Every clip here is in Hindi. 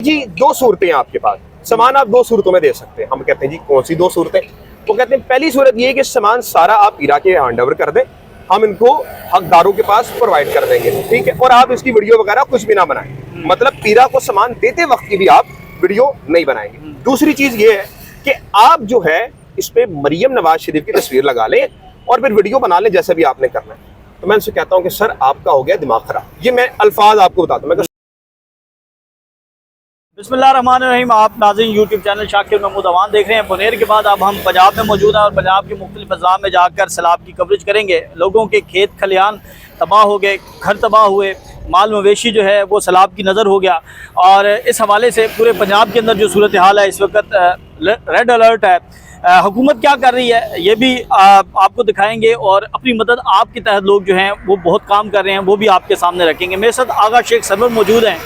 जी दो सूरतें हैं आपके पास, सामान आप दो सूरतों में दे सकते हैं। हम कहते हैं जी कौन सी दो सूरतें? वो कहते हैं पहली सूरत ये है कि सामान सारा आप पीरा के हैंड ओवर कर दें, हम इनको हकदारों के पास प्रोवाइड कर देंगे, ठीक है। और आप इसकी वीडियो वगैरह कुछ भी ना बनाएं, मतलब पीरा को सामान देते वक्त की भी आप वीडियो नहीं बनाएंगे। दूसरी चीज ये है कि आप जो है इस पे मरियम नवाज शरीफ की तस्वीर लगा लें और फिर वीडियो बना लें जैसे भी आपने करना है। तो मैं उनसे कहता हूँ कि सर आपका हो गया दिमाग खराब। ये मैं अल्फाज आपको बताता हूँ। बिस्मिल्लाहिर्रहमानिर्रहीम। आप नाज़रीन यूट्यूब चैनल शाकिर महमूद अवान देख रहे हैं। बुनेर के बाद अब हम पंजाब में मौजूद हैं और पंजाब के मुख्तलिफ अज़ला में जाकर सैलाब की कवरेज करेंगे। लोगों के खेत खलियान तबाह हो गए, घर तबाह हुए, माल मवेशी जो है वो सैलाब की नज़र हो गया। और इस हवाले से पूरे पंजाब के अंदर जो सूरत हाल है इस वक्त रेड अलर्ट है। हुकूमत क्या कर रही है ये भी आपको दिखाएंगे और अपनी मदद आपके तहत लोग जो हैं वो बहुत काम कर रहे हैं वो भी आपके सामने रखेंगे। मेरे साथ आगा शेख सरवर मौजूद हैं।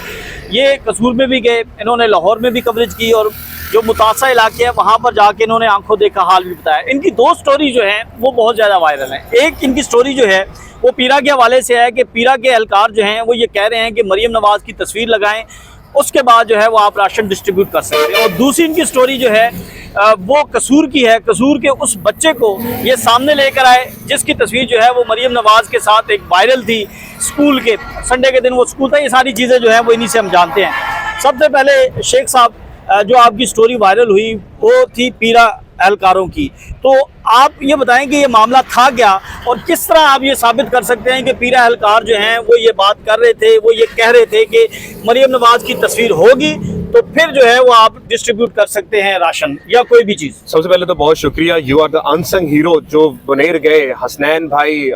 ये कसूर में भी गए, इन्होंने लाहौर में भी कवरेज की और जो मुतासा इलाके हैं वहाँ पर जाके इन्होंने आंखों देखा हाल भी बताया। इनकी दो स्टोरी जो है वो बहुत ज़्यादा वायरल है। एक इनकी स्टोरी जो है वो पीरा के हवाले से है कि पीरा के एहलकार जो हैं वो ये कह रहे हैं कि मरियम नवाज़ की तस्वीर लगाएं, उसके बाद जो है वो आप राशन डिस्ट्रीब्यूट कर सकते हैं। और दूसरी इनकी स्टोरी जो है वो कसूर की है। कसूर के उस बच्चे को ये सामने लेकर आए जिसकी तस्वीर जो है वो मरियम नवाज़ के साथ एक वायरल थी। स्कूल के संडे के दिन वो स्कूल था। ये सारी चीज़ें जो है वो इन्हीं से हम जानते हैं। सबसे पहले शेख साहब जो आपकी स्टोरी वायरल हुई वो थी पीरा एहलकारों की, तो आप ये बताएं कि ये मामला था क्या और किस तरह आप ये साबित कर सकते हैं कि पीरा एहलकार जो हैं वो ये बात कर रहे थे, वो ये कह रहे थे कि मरियम नवाज़ की तस्वीर होगी तो फिर जो है वो आप डिस्ट्रीब्यूट कर सकते हैं राशन या कोई भी चीज़। सबसे पहले तो बहुत शुक्रिया, you are the unsung hero. जो बुनेर गए, हसनैन भाई,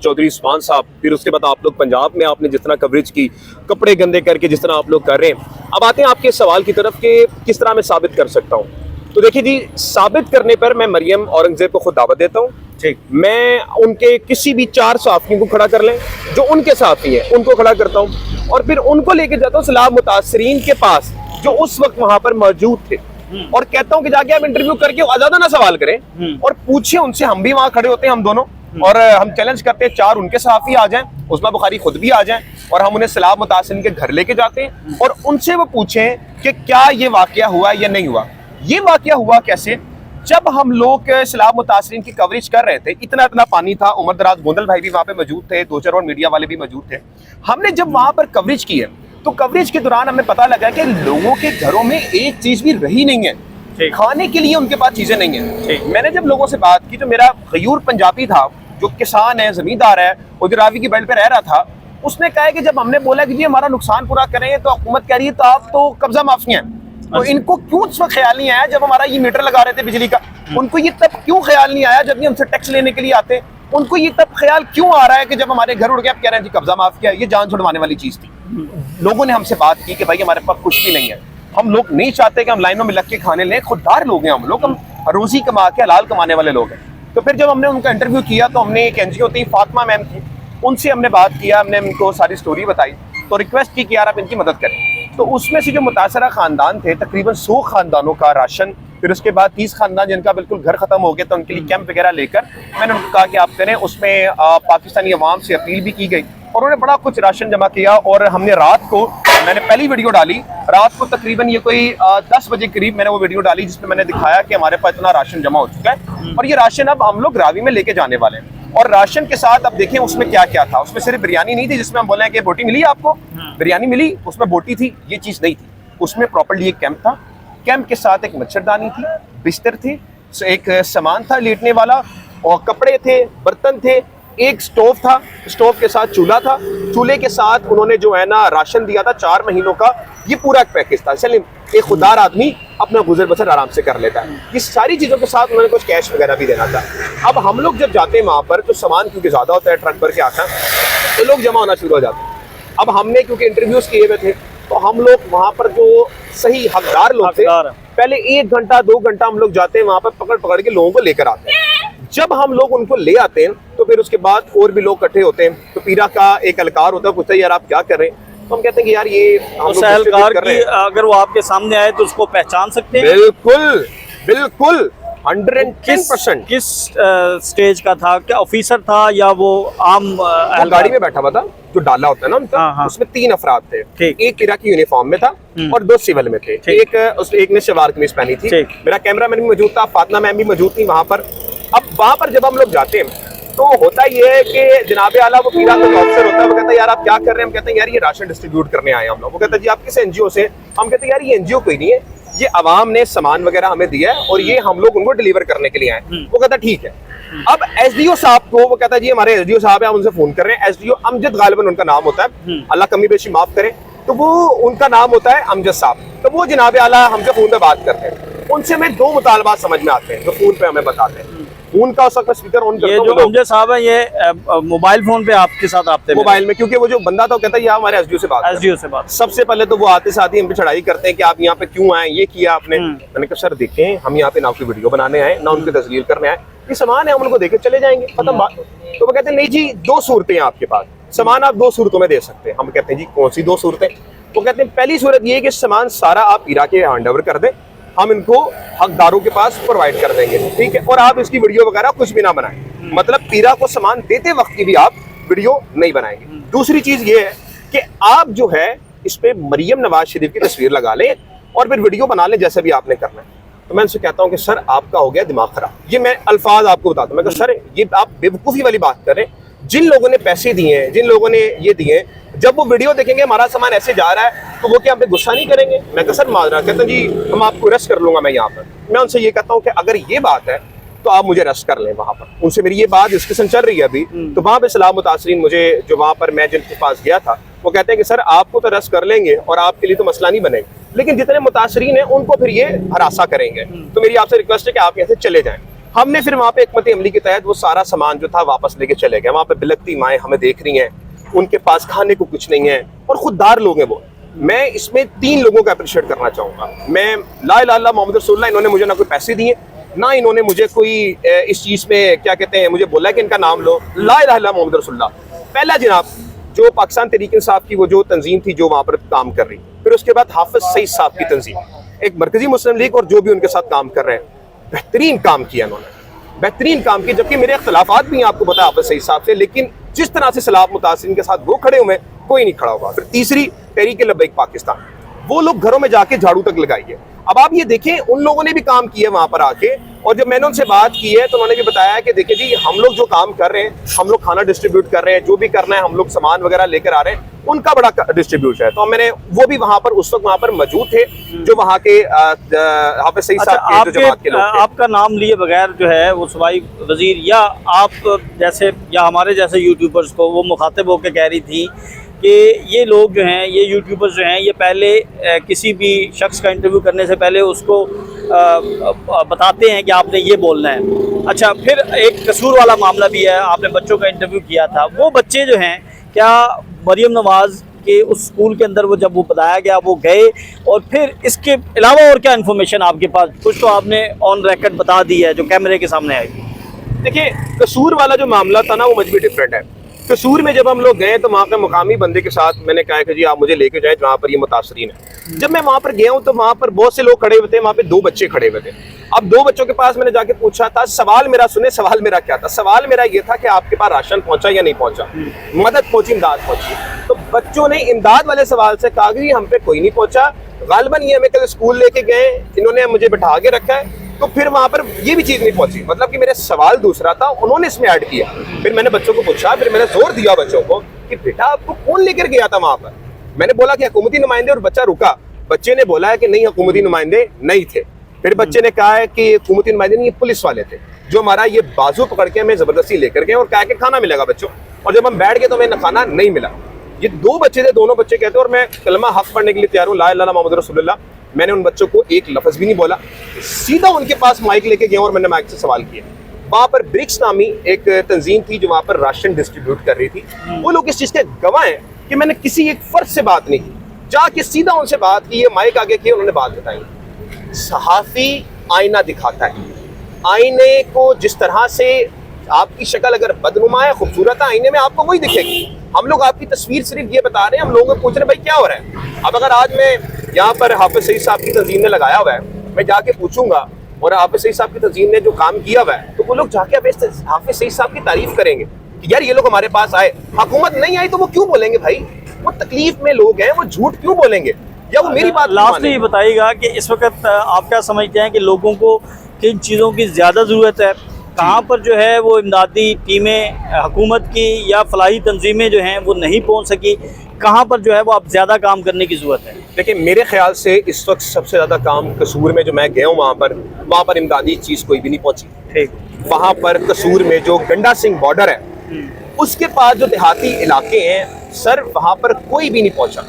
चौधरी उस्मान साहब, फिर उसके बाद आप लोग पंजाब में आपने जिस तरह कवरेज की, कपड़े गंदे करके जिस तरह आप लोग कर रहे हैं। अब आते हैं आपके सवाल की तरफ कि किस तरह मैं साबित कर सकता हूँ। तो देखिए जी, साबित करने पर मैं मरियम औरंगजेब को खुद दावत देता हूँ। ठीक, मैं उनके किसी भी 4 साफियों को खड़ा कर लें जो उनके साफी हैं उनको खड़ा करता हूँ और फिर उनको लेके जाता हूँ सैलाब मुतासरीन के पास जो उस वक्त वहां पर मौजूद थे और कहता हूँ कि जाके आप इंटरव्यू करके आजादाना सवाल करें और पूछिए उनसे। हम भी वहां खड़े होते हैं, हम दोनों, और हम चैलेंज करते हैं 4 उनके सहाफी आ जाएं, उस्मा बुखारी खुद भी आ जाएं और हम उन्हें सैलाब मुतासरीन के घर लेके जाते हैं और उनसे वो पूछें कि क्या ये वाकया हुआ या नहीं हुआ। ये वाकया हुआ कैसे? जब हम लोग सैलाब मुतासरीन की कवरेज कर रहे थे, इतना पानी था, उमर दराज गोंदल भाई भी वहां पे मौजूद थे, 2-4 और मीडिया वाले भी मौजूद थे। हमने जब वहां पर कवरेज की है तो कवरेज के दौरान हमें पता लगा कि लोगों के घरों में एक चीज भी रही नहीं है, खाने के लिए उनके पास चीजें नहीं है। मैंने जब लोगों से बात की तो मेरा गयूर पंजाबी था जो किसान है, जमींदार है, उदरावी की बेल्ट पे रह रहा था, उसने कहा कि जब हमने बोला कि जी हमारा नुकसान पूरा करें तो हुकूमत कह रही है तो आप तो कब्जा माफी हैं, तो इनको क्यों उस वक्त ख्याल नहीं आया जब हमारा ये मीटर लगा रहे थे बिजली का? उनको ये तब क्यों ख्याल नहीं आया जब ये हमसे टैक्स लेने के लिए आते? उनको ये तब ख्याल क्यों आ रहा है कि जब हमारे घर उड़ गए आप कह रहे हैं जी कब्जा माफ किया? ये जान छुड़वाने वाली चीज थी। लोगों ने हमसे बात की कि भाई हमारे पास कुछ भी नहीं है, हम लोग नहीं चाहते कि हम लाइनों में लग के खाने लें, खुददार लोग हैं हम लोग, हम रोजी कमा के हलाल कमाने वाले लोग हैं। तो फिर जब हमने उनका इंटरव्यू किया तो हमने एक एनजीओ थी फातिमा मैम की, उनसे हमने बात किया, हमने उनको सारी स्टोरी बताई तो रिक्वेस्ट की कि यार आप इनकी मदद करें। तो उसमें से जो मुतासरा खानदान थे तकरीबन 100 खानदानों का राशन, फिर उसके बाद 30 खानदान जिनका बिल्कुल घर खत्म हो गया तो उनके लिए कैंप वगैरह लेकर मैंने उनको कहा कि आप करें। उसमें पाकिस्तानी अवाम से अपील भी की गई और उन्होंने बड़ा कुछ राशन जमा किया और हमने रात को, मैंने पहली वीडियो डाली रात को तकरीबन ये कोई 10 बजे करीब मैंने वो वीडियो डाली जिसमें मैंने दिखाया कि हमारे पास इतना राशन जमा हो चुका है और ये राशन अब हम लोग रावी में लेके जाने वाले हैं। और राशन के साथ अब देखें उसमें क्या क्या था। उसमें सिर्फ बिरयानी नहीं थी जिसमें हम बोले कि बोटी मिली आपको, बिरयानी मिली, उसमें बोटी थी, ये चीज़ नहीं थी। उसमें प्रॉपर्ली एक कैंप था, कैंप के साथ एक मच्छरदानी थी, बिस्तर थे, एक सामान था लेटने वाला और कपड़े थे, बर्तन थे, एक स्टोव था, स्टोव के साथ चूल्हा था, चूल्हे के साथ उन्होंने जो है ना राशन दिया था 4 महीनों का। ये पूरा एक पैकेज था। चलिए एक खुददार आदमी अपना गुजर बसर आराम से कर लेता है। ये सारी चीज़ों के साथ उन्होंने कुछ कैश वगैरह भी देना था। अब हम लोग जब जाते हैं वहाँ पर तो सामान क्योंकि ज़्यादा होता है ट्रक भर के आता तो लोग जमा होना शुरू हो जाते हैं। अब हमने क्योंकि इंटरव्यूज़ किए हुए थे तो हम लोग वहाँ पर जो सही हकदार लोग थे पहले 1 घंटा 2 घंटा हम लोग जाते हैं वहाँ पर पकड़ के लोगों को लेकर आते हैं। जब हम लोग उनको ले आते हैं तो फिर उसके बाद और भी लोग इकट्ठे होते हैं तो पीरा का एक अलकार होता है, पूछता है यार आप क्या कर रहे हैं? तो हम कहते हैं कि यार ये अलकार की अगर वो आपके सामने आए तो उसको पहचान सकते हैं? बिल्कुल बिल्कुल। 110%। किस स्टेज का था? क्या ऑफिसर था या वो आम वो गाड़ी में बैठा हुआ था, जो डाला होता है ना उनका, हाँ, हाँ। उसमें 3 अफराद थे। ठीक। एक इराकी यूनिफॉर्म में था और 2 सिविल में थे। एक ने शलवार कमीज पहनी थी। ठीक। मेरा कैमरामैन भी मौजूद था, फातिमा मैम भी मौजूद थी वहां पर। अब वहां पर जब हम लोग जाते हैं तो होता ये है कि जनाबे आला वो पीरा का ऑफिसर होता है, वो कहता है यार आप क्या कर रहे हैं? हम कहते हैं यार ये राशन डिस्ट्रीब्यूट करने आए हैं हम लोग। वो कहता है जी आप किस एनजीओ से? हम कहते हैं यार ये एनजीओ कोई नहीं है, ये अवाम ने सामान वगैरह हमें दिया है और ये हम लोग उनको डिलीवर करने के लिए आए। वो कहता ठीक है। अब एसडीओ साहब को वो कहता है जी हमारे एसडीओ साहब है, हम उनसे फोन कर रहे हैं। एसडीओ अमजद गालिबन उनका नाम होता है, अल्लाह कमी बेशी माफ करे, तो वो उनका नाम होता है अमजद साहब। तो वो जनाबे आला हमसे फोन पे बात करते हैं, उनसे हमें 2 मुतालबात समझ में आते हैं जो फोन पे हमें बताते हैं। उनका उस वक्त स्पीकर ऑन करता ये हूं जो तो अमजद साहब है ये मोबाइल फोन पे आपके साथ आते मोबाइल में, क्योंकि वो जो बंदा था वो कहता है यार हमारे एसडीओ से बात करें। एसडीओ से बात। सबसे पहले तो वो आते साथ ही हम पे चढ़ाई करते हैं कि आप यहाँ पे क्यों आए, ये किया आपने। मैंने कहा सर देखें हम यहाँ पे ना आपकी वीडियो बनाने आए ना उनकी तस्वीर करने आए, ये सामान है हम उनको देके चले जाएंगे, खत्म बात। तो वो कहते हैं नहीं जी 2 सूरतें हैं आपके पास, सामान आप 2 सूरतों में दे सकते हैं। हम कहते हैं जी कौन सी 2 सूरतें? वो कहते हैं पहली सूरत ये है कि सामान सारा आप इराक के हैंड ओवर कर दें, हम इनको हकदारों के पास प्रोवाइड कर देंगे, ठीक है, और आप इसकी वीडियो वगैरह कुछ भी ना बनाएं। मतलब पीरा को सामान देते वक्त की भी आप वीडियो नहीं बनाएंगे। दूसरी चीज ये है कि आप जो है इस पे मरियम नवाज शरीफ की तस्वीर लगा लें और फिर वीडियो बना लें जैसे भी आपने करना है। तो मैं उनसे कहता हूं कि सर आपका हो गया दिमाग खराब। ये मैं अल्फाज आपको बताता हूं, मैं कहता सर ये आप बेवकूफ़ी वाली बात कर रहे हैं। जिन लोगों ने पैसे दिए हैं, जिन लोगों ने ये दिए हैं, जब वो वीडियो देखेंगे हमारा सामान ऐसे जा रहा है तो वो क्या हम पे गुस्सा नहीं करेंगे? मैं कहता सर माजरा, कहता जी हम आपको अरेस्ट कर लूंगा मैं यहाँ पर। मैं उनसे ये कहता हूँ कि अगर ये बात है तो आप मुझे अरेस्ट कर लें वहां पर। उनसे मेरी ये बात डिस्कशन चल रही है अभी, तो वहां पे सलाम मुतासरीन मुझे जो वहां पर मैं जिनके पास गया था वो कहते हैं कि सर आपको तो अरेस्ट कर लेंगे और आपके लिए तो मसला नहीं बनेगा, लेकिन जितने मुतासरीन हैं उनको फिर ये हरासा करेंगे। तो मेरी आपसे रिक्वेस्ट है कि आप यहाँ से चले जाएं। हमने फिर वहाँ पे हिकमत अमली के तहत वो सारा सामान जो था वापस लेके चले गए। वहाँ पे बिलकती माएँ हमें देख रही हैं, उनके पास खाने को कुछ नहीं है और खुददार लोग हैं वो। मैं इसमें 3 लोगों को अप्रिशिएट करना चाहूँगा। मैं ला इलाहा इल्लल्लाह मोहम्मद रसूलुल्लाह, इन्होंने मुझे ना कोई पैसे दिए ना इन्होंने मुझे कोई इस चीज़ में क्या कहते हैं मुझे बोला कि इनका नाम लो। ला इलाहा इल्लल्लाह मोहम्मद रसूलुल्लाह पहला जनाब जो पाकिस्तान तहरीक इंसाफ की वो जो तंजीम थी जो वहाँ पर काम कर रही, फिर उसके बाद हाफिज सईद साहब की तंजीम, एक मरकजी मुस्लिम लीग और जो भी उनके साथ काम कर रहे हैं, बेहतरीन काम किया इन्होंने, बेहतरीन काम किया। जबकि मेरे अख्तिलाफात भी आपको पता है हाफिज सईद साहब से, लेकिन जिस तरह से सलाम मुतासिरीन के साथ वो खड़े हुए कोई नहीं खड़ा हुआ। फिर तीसरी तहरीक लब्बैक पाकिस्तान, वो लोग घरों में जाके झाड़ू तक लगाइए। अब आप ये देखें उन लोगों ने भी काम किया वहां पर आके, और जब मैंने उनसे बात की है तो उन्होंने भी बताया कि देखिए जी हम लोग जो काम कर रहे हैं, हम लोग खाना डिस्ट्रीब्यूट कर रहे हैं, जो भी करना है हम लोग सामान वगैरह लेकर आ रहे हैं, उनका बड़ा डिस्ट्रीब्यूशन है। तो मैंने वो भी वहां पर उस वक्त वहां पर मौजूद थे जो वहां के हाफिज सईद साहब के जो जमात के लोग थे। आपका नाम लिए बगैर जो है वो सूबाई वजीर या आप जैसे या हमारे जैसे यूट्यूबर्स को वो मुखातिब होकर कह रही थी कि ये लोग जो हैं, ये यूट्यूबर्स जो हैं, ये पहले किसी भी शख्स का इंटरव्यू करने से पहले उसको बताते हैं कि आपने ये बोलना है। अच्छा, फिर एक कसूर वाला मामला भी है, आपने बच्चों का इंटरव्यू किया था, वो बच्चे जो हैं क्या मरियम नवाज़ के उस स्कूल के अंदर वो जब वो बताया गया वो गए, और फिर इसके अलावा और क्या इन्फॉर्मेशन आपके पास? कुछ तो आपने ऑन रिकॉर्ड बता दी है जो कैमरे के सामने आएगी। देखिए कसूर वाला जो मामला था ना वो मजबूरी डिफरेंट है। कसूर में जब हम लोग गए तो वहाँ के मुकामी बंदे के साथ मैंने कहा कि जी आप मुझे लेके जाए जहाँ पर ये मुतासरीन है। जब मैं वहाँ पर गया हूँ तो वहाँ पर बहुत से लोग खड़े हुए थे, वहाँ पे 2 बच्चे खड़े हुए थे। अब 2 बच्चों के पास मैंने जाके पूछा था, सवाल मेरा सुने, सवाल मेरा क्या था? सवाल मेरा ये था कि आपके पास राशन पहुंचा या नहीं पहुंचा, मदद पहुंची, इमदाद पहुंची? तो बच्चों ने इमदाद वाले सवाल से कहा कि हम पे कोई नहीं पहुंचा, गालिबन ये हमें कल स्कूल लेके गए, इन्होंने मुझे बैठा के रखा है, तो फिर वहां पर ये भी चीज नहीं पहुंची। मतलब कि मेरा सवाल दूसरा था, उन्होंने इसमें ऐड किया। फिर मैंने बच्चों को पूछा, फिर मैंने जोर दिया बच्चों को कि बेटा आपको कौन लेकर गया था वहां पर? मैंने बोला कि हुकूमती नुमाइंदे, और बच्चा रुका। बच्चे ने बोला है कि नहीं हुकूमती नुमाइंदे नहीं थे। फिर बच्चे ने कहा है कि हुकूमती नुमाइंदे नहीं, ये पुलिस वाले थे जो हमारा ये बाजू पकड़ के हमें जबरदस्ती लेकर गए और कहा कि खाना मिलेगा बच्चों, और जब हम बैठ गए तो हमें खाना नहीं मिला। ये 2 बच्चे थे, दोनों बच्चे कहते और मैं कलमा हक पढ़ने के लिए तैयार हूँ, ला इलाहा इल्लल्लाह मोहम्मद रसूलुल्लाह। मैंने उन बच्चों को एक लफ्ज़ भी नहीं बोला, सीधा उनके पास माइक लेके गया और मैंने माइक से सवाल किया। वहाँ पर ब्रिक्स नामी एक तंजीम थी जो वहाँ पर राशन डिस्ट्रीब्यूट कर रही थी। वो लोग इस चीज़ के गवाह हैं कि मैंने किसी एक फर्द से बात नहीं की, जाके सीधा उनसे बात की, ये माइक आगे की, उन्होंने बात बताई। सहाफ़ी आईना दिखाता है, आईने को जिस तरह से आपकी शक्ल अगर बदनुमा है, खूबसूरत है, आईने में आपको वही दिखेगी। हम लोग आपकी तस्वीर सिर्फ ये बता रहे हैं, हम लोगों को पूछ रहे हैं भाई क्या हो रहा है। अब अगर आज मैं यहाँ पर हाफिज सईद साहब की तंजीम ने लगाया हुआ है, मैं जाके पूछूंगा और हाफिज सईद साहब की तंजीम ने जो काम किया हुआ है, तो वो लोग जाके हाफिज सईद साहब की तारीफ करेंगे कि यार ये लोग हमारे पास आए। हुकूमत नहीं आई तो वो क्यों बोलेंगे भाई? वो तकलीफ में लोग हैं, वो झूठ क्यों बोलेंगे? या वो मेरी बात लास्ट में ये बताइएगा कि इस वक्त आप क्या समझते हैं कि लोगों को किन चीज़ों की ज़्यादा ज़रूरत है? कहाँ पर जो है वो इमदादी टीमें हुकूमत की या फलाही तंजीमें जो हैं वो नहीं पहुँच सकी? कहाँ पर जो है वो अब ज़्यादा काम करने की ज़रूरत है? देखिए, मेरे ख्याल से इस वक्त सबसे ज़्यादा काम कसूर में, जो मैं गया हूँ वहाँ पर इमदादी चीज़ कोई भी नहीं पहुँची। ठीक। वहाँ पर कसूर में जो गंडा सिंह बॉर्डर है, उसके पास जो देहाती इलाके हैं सर, वहाँ पर कोई भी नहीं पहुँचा।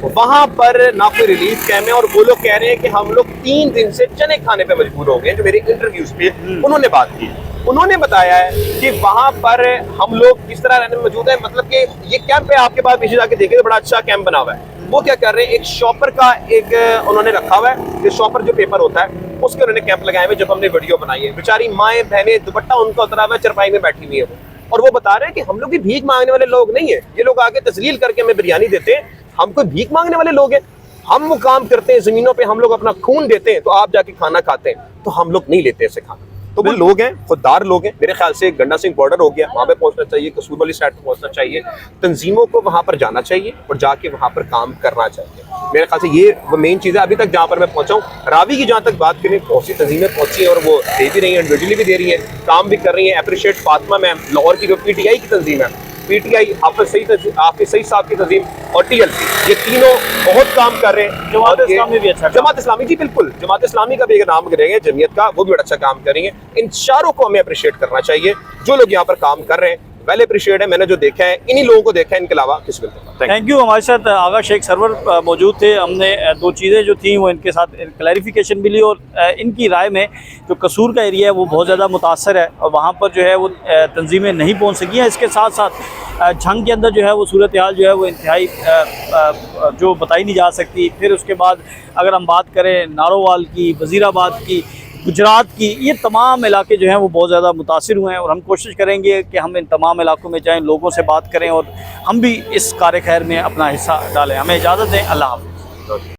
वहाँ पर ना कोई रिलीफ कैम्प है, और वो लोग कह रहे हैं कि हम लोग 3 दिन से चने खाने पे मजबूर हो गए। जो मेरे इंटरव्यूज पे उन्होंने बात की, उन्होंने बताया है कि वहाँ पर हम लोग किस तरह रहने में मौजूद है। मतलब कि ये कैंप है, आपके पास पीछे जाके देखें तो बड़ा अच्छा कैंप बना हुआ है। वो क्या कर रहे हैं, एक शॉपर का एक उन्होंने रखा हुआ है, शॉपर जो पेपर होता है उसके उन्होंने कैंप लगाए हुए। जब हमने वीडियो बनाई है, बेचारी माएँ बहनें दुपट्टा उनका उतरा हुआ है, चरपाई में बैठी हुई है वो, और वो बता रहे हैं कि हम लोग भी भीख मांगने वाले लोग नहीं है। ये लोग आगे तस्लील करके हमें बिरयानी देते हैं, हम कोई भीख मांगने वाले लोग हैं? हम वो काम करते हैं, जमीनों पे हम लोग अपना खून देते हैं, तो आप जाके खाना खाते हैं, तो हम लोग नहीं लेते ऐसे खाना। तो वो लोग हैं, खुददार लोग हैं। मेरे ख्याल से गंडा सिंह बॉर्डर हो गया, वहाँ पे पहुंचना चाहिए, कसूर वाली साइड पे पहुंचना चाहिए, तंजीमों को वहाँ पर जाना चाहिए और जाके वहाँ पर काम करना चाहिए। मेरे ख्याल से ये वो मेन चीज़ है। अभी तक जहाँ पर मैं पहुँचा हूँ, रावी की जहाँ तक बात करें, बहुत सी तंजीमें पहुँची हैं और वो दे भी रही हैं, इंडिविजुअली भी दे रही हैं, काम भी कर रही हैं। अप्रिशिएट फातिमा मैम, लाहौर की जो PTI की तंजीम है, PTI, हाफिज सईद साहब की तंजीम और TLC, ये तीनों बहुत काम कर रहे हैं। जमात इस्लामी भी अच्छा, जमात इस्लामी जी बिल्कुल, जमात इस्लामी का भी एक नाम करेंगे, जमीयत का, वो भी बड़ा अच्छा काम करेंगे। इन चारों को हमें अप्रिशिएट करना चाहिए। जो लोग यहाँ पर काम कर रहे हैं वेल अप्रिशिएट है। मैंने जो देखा है, इन्हीं लोगों को देखा है, इनके अलावा किसी को। Thank you. हमारे साथ आगा शेख सरवर मौजूद थे। हमने 2 चीज़ें जो थी वो इनके साथ क्लैरिफिकेशन मिली, और इनकी राय में जो कसूर का एरिया है वो बहुत ज़्यादा मुतासर है और वहाँ पर जो है वो तंजीमें नहीं पहुँच सकी हैं। इसके साथ साथ झंग के अंदर जो है वो सूरत हाल जो है वो इंतहाई जो बताई नहीं जा सकती। फिर उसके बाद अगर हम बात करें नारोवाल की, वज़ीराबाद की, गुजरात की, ये तमाम इलाके जो हैं वो बहुत ज़्यादा मुतासिर हुए हैं, और हम कोशिश करेंगे कि हम इन तमाम इलाकों में जाएं, लोगों से बात करें और हम भी इस कार्य खैर में अपना हिस्सा डालें। हमें इजाज़त दें। अल्लाह हाफ़िज़।